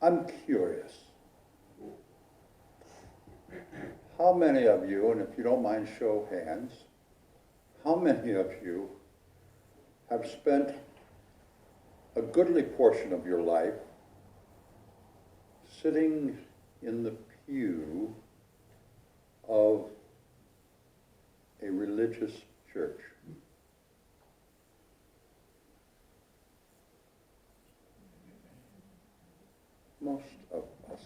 I'm curious. How many of you, and if you don't mind show of hands, how many of you have spent a goodly portion of your life sitting in the pew of a religious church? Most of us.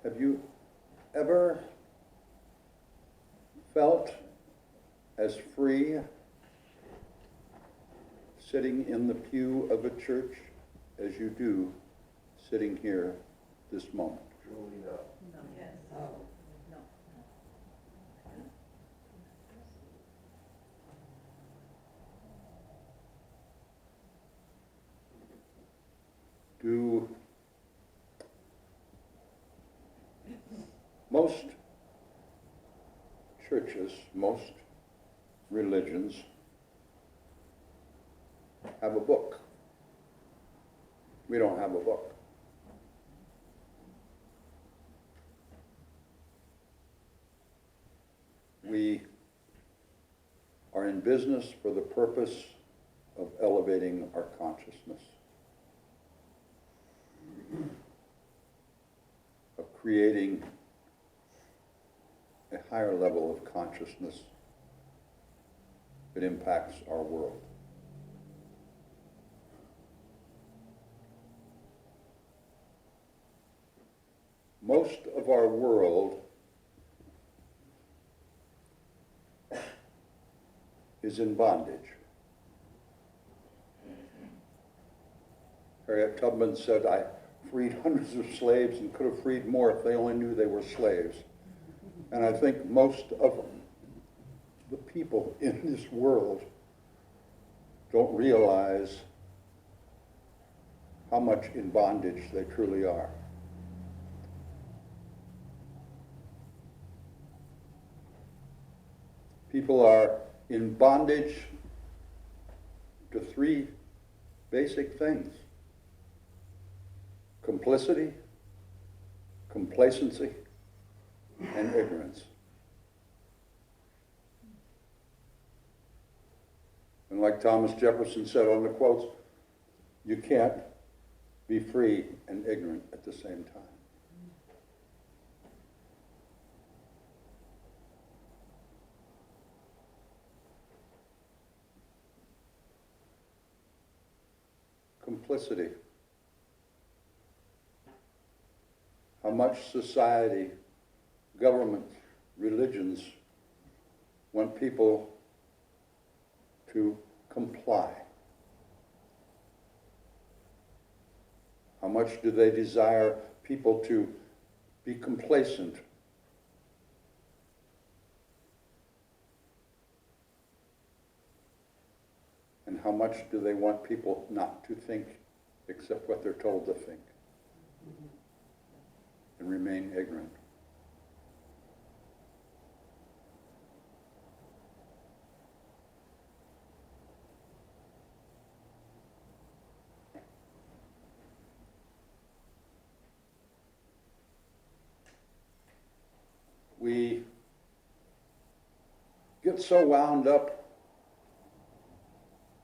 Have you ever felt as free sitting in the pew of a church as you do sitting here this moment? Truly not. No, yes, oh, no. Do most churches, most religions have a book? We don't have a book. We are in business for the purpose of elevating our consciousness, of creating a higher level of consciousness that impacts our world. Most of our world is in bondage. Harriet Tubman said, "I freed hundreds of slaves and could have freed more if they only knew they were slaves." And I think most of the people in this world don't realize how much in bondage they truly are. People are in bondage to three basic things: complicity, complacency, and ignorance. And like Thomas Jefferson said on the quotes, you can't be free and ignorant at the same time. Complicity. How much society, government, religions want people to comply? How much do they desire people to be complacent? And how much do they want people not to think except what they're told to think and remain ignorant? We get so wound up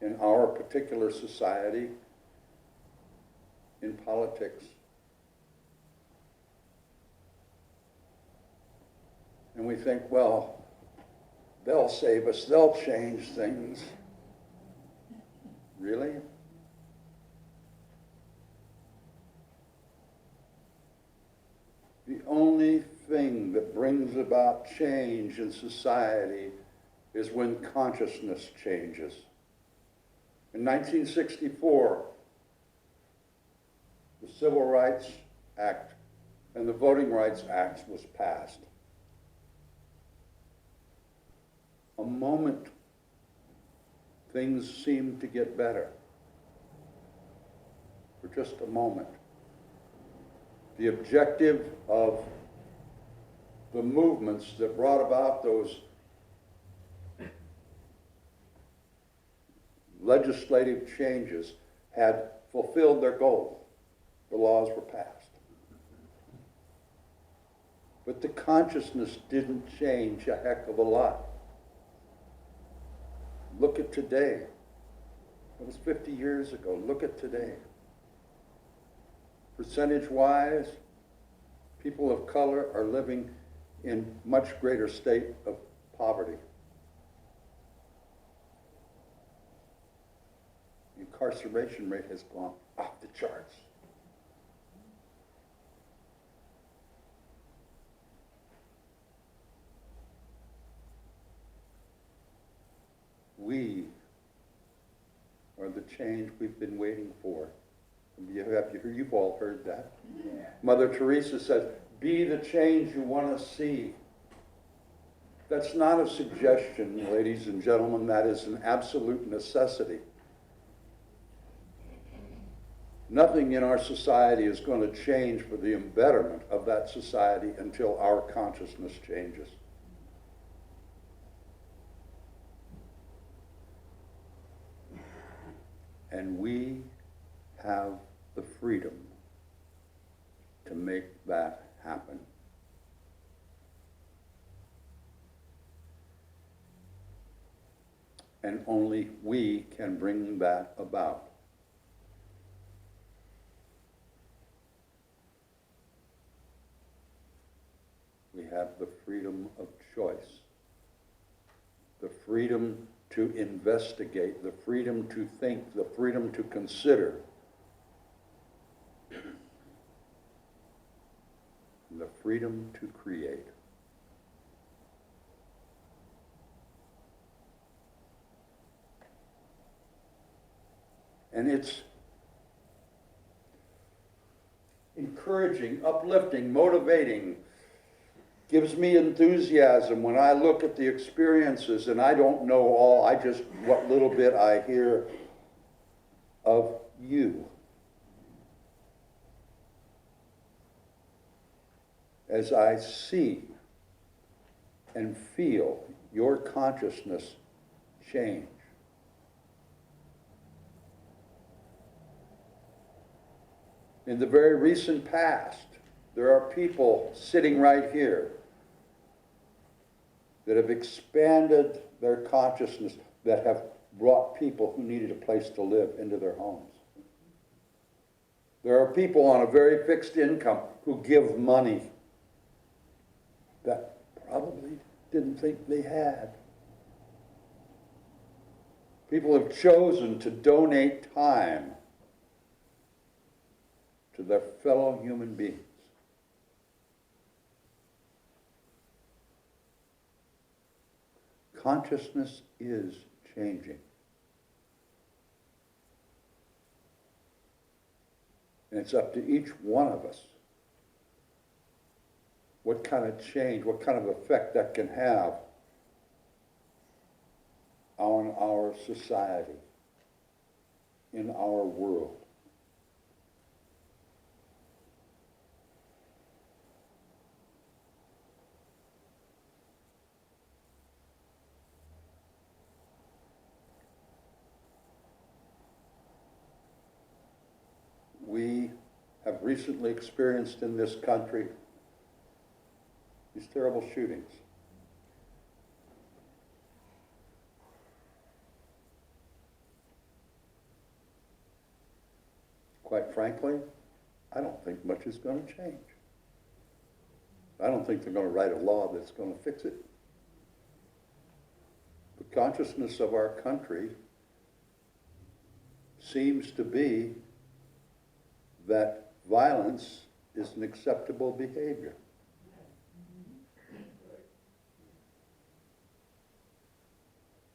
in our particular society, in politics, and we think, well, they'll save us, they'll change things. Really? The only thing that brings about change in society is when consciousness changes. In 1964, the Civil Rights Act and the Voting Rights Act was passed. A moment, things seemed to get better. For just a moment. The objective of the movements that brought about those legislative changes had fulfilled their goal. The laws were passed. But the consciousness didn't change a heck of a lot. Look at today. It was 50 years ago. Look at today. Percentage-wise, people of color are living in much greater state of poverty. The incarceration rate has gone off the charts. We are the change we've been waiting for. You've all heard that. Yeah. Mother Teresa says, be the change you want to see. That's not a suggestion, ladies and gentlemen. That is an absolute necessity. Nothing in our society is going to change for the betterment of that society until our consciousness changes. And we have the freedom to make that happen. And only we can bring that about. We have the freedom of choice, the freedom to investigate, the freedom to think, the freedom to consider, the freedom to create. And it's encouraging, uplifting, motivating, gives me enthusiasm when I look at the experiences, and I don't know all, I just, what little bit I hear of you. As I see and feel your consciousness change. In the very recent past, there are people sitting right here that have expanded their consciousness, that have brought people who needed a place to live into their homes. There are people on a very fixed income who give money that probably didn't think they had. People have chosen to donate time to their fellow human beings. Consciousness is changing. And it's up to each one of us what kind of change, what kind of effect that can have on our society, in our world. We have recently experienced in this country these terrible shootings. Quite frankly, I don't think much is going to change. I don't think they're going to write a law that's going to fix it. The consciousness of our country seems to be that violence is an acceptable behavior.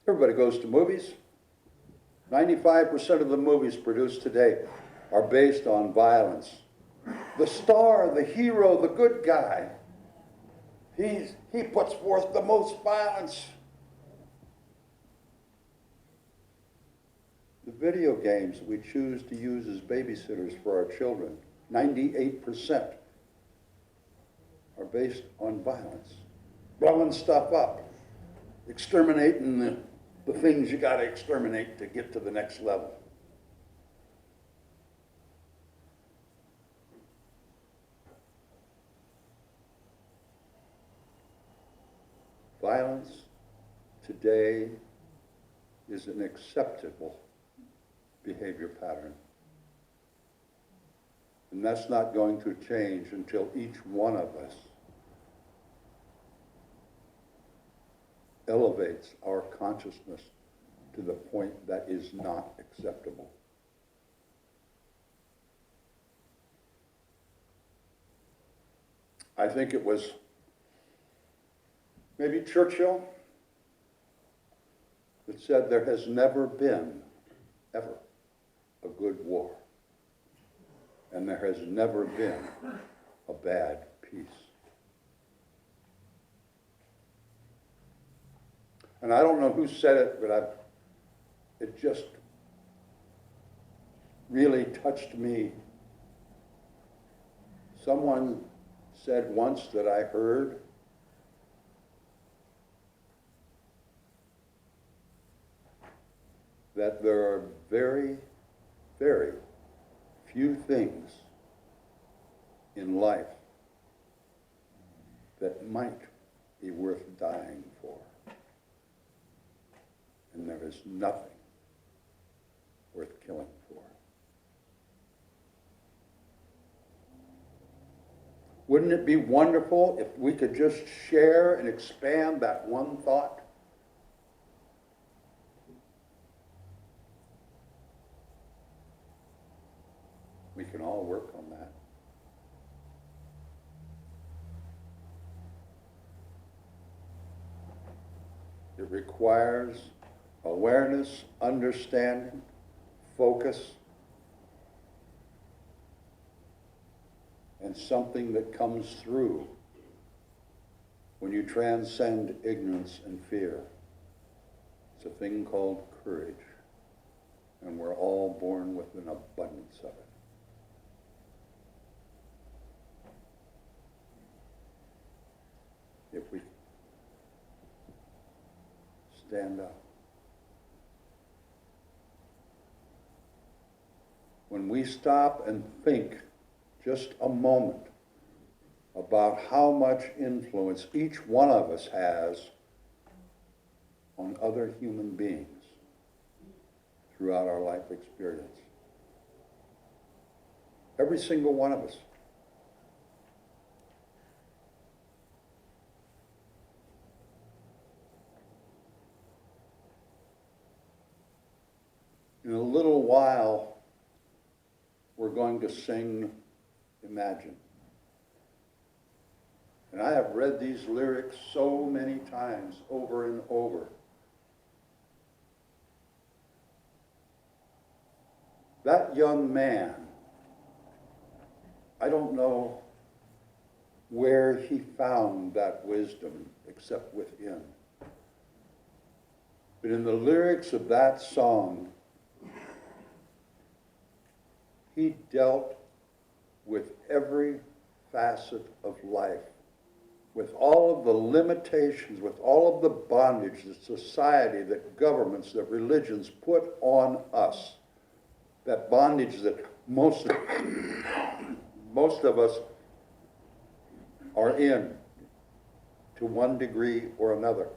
Everybody goes to movies. 95% of the movies produced today are based on violence. The star, the hero, the good guy, he puts forth the most violence. The video games we choose to use as babysitters for our children, 98% are based on violence. Blowing stuff up, exterminating the things you got to exterminate to get to the next level. day is an acceptable behavior pattern. And that's not going to change until each one of us elevates our consciousness to the point that is not acceptable. I think it was maybe Churchill that said there has never been, ever, a good war. And there has never been a bad peace. And I don't know who said it, but it just really touched me. Someone said once that I heard, that there are very, very few things in life that might be worth dying for. And there is nothing worth killing for. Wouldn't it be wonderful if we could just share and expand that one thought? We can all work on that. It requires awareness, understanding, focus, and something that comes through when you transcend ignorance and fear. It's a thing called courage, and we're all born with an abundance of it. If we stand up. When we stop and think just a moment about how much influence each one of us has on other human beings throughout our life experience. Every single one of us. In a little while, we're going to sing Imagine. And I have read these lyrics so many times, over and over. That young man, I don't know where he found that wisdom except within. But in the lyrics of that song, he dealt with every facet of life, with all of the limitations, with all of the bondage that society, that governments, that religions put on us. That bondage that most of us are in to one degree or another.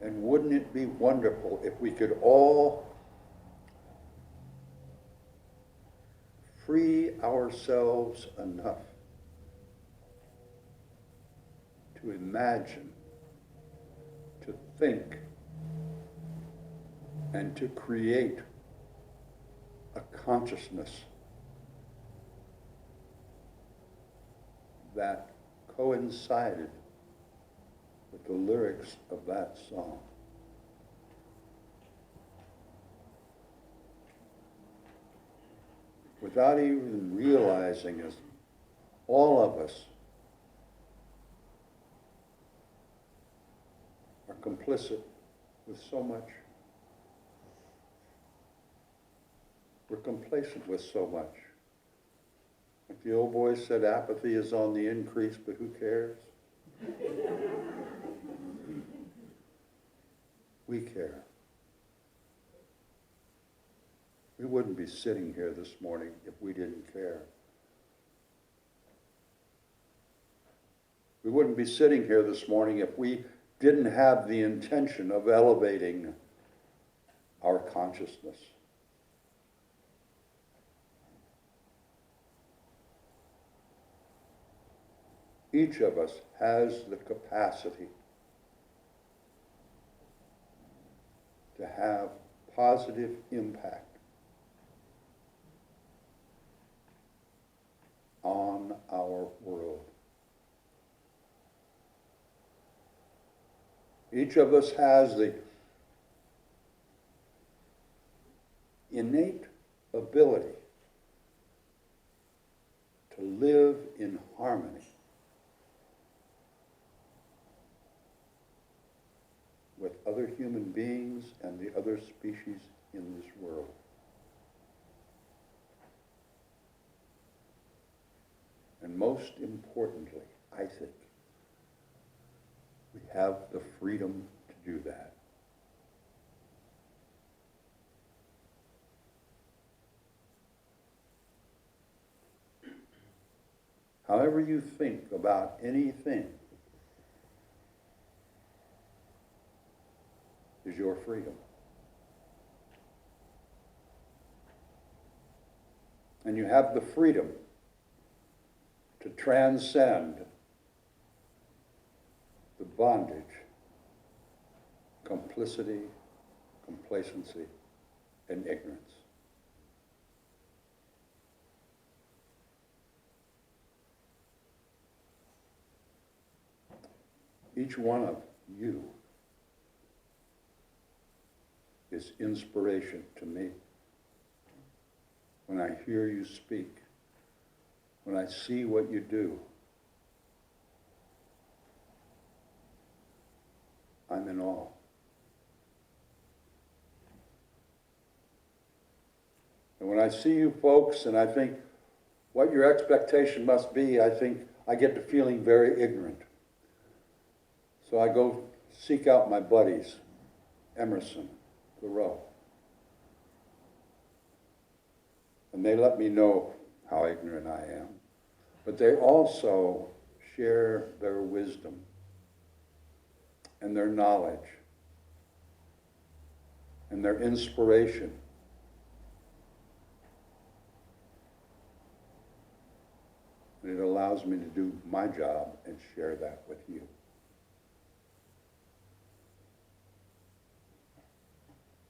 And wouldn't it be wonderful if we could all free ourselves enough to imagine, to think, and to create a consciousness that coincided with the lyrics of that song. Without even realizing it, all of us are complicit with so much. We're complacent with so much. Like the old boy said, apathy is on the increase, but who cares? We care. We wouldn't be sitting here this morning if we didn't care. We wouldn't be sitting here this morning if we didn't have the intention of elevating our consciousness. Each of us has the capacity to have positive impact on our world. Each of us has the innate ability to live in harmony with other human beings and the other species in this world. And most importantly, I think, we have the freedom to do that. However you think about anything is your freedom. And you have the freedom to transcend the bondage, complicity, complacency, and ignorance. Each one of you is inspiration to me. When I hear you speak, when I see what you do, I'm in awe. And when I see you folks and I think what your expectation must be, I think I get to feeling very ignorant. So I go seek out my buddies, Emerson, Thoreau. And they let me know how ignorant I am. But they also share their wisdom and their knowledge and their inspiration. And it allows me to do my job and share that with you.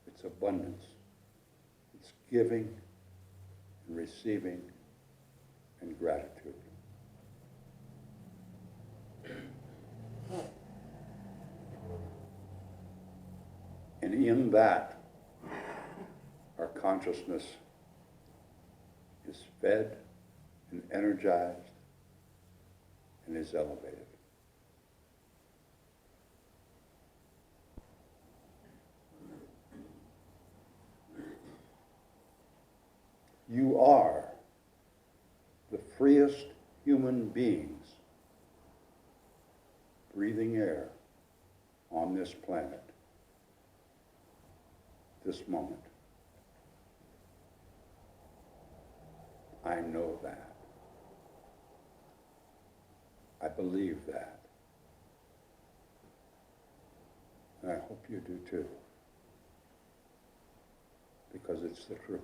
It's abundance. It's giving and receiving and gratitude. And in that, our consciousness is fed and energized and is elevated. You are the freest human beings breathing air on this planet, this moment. I know that. I believe that. And I hope you do too, because it's the truth.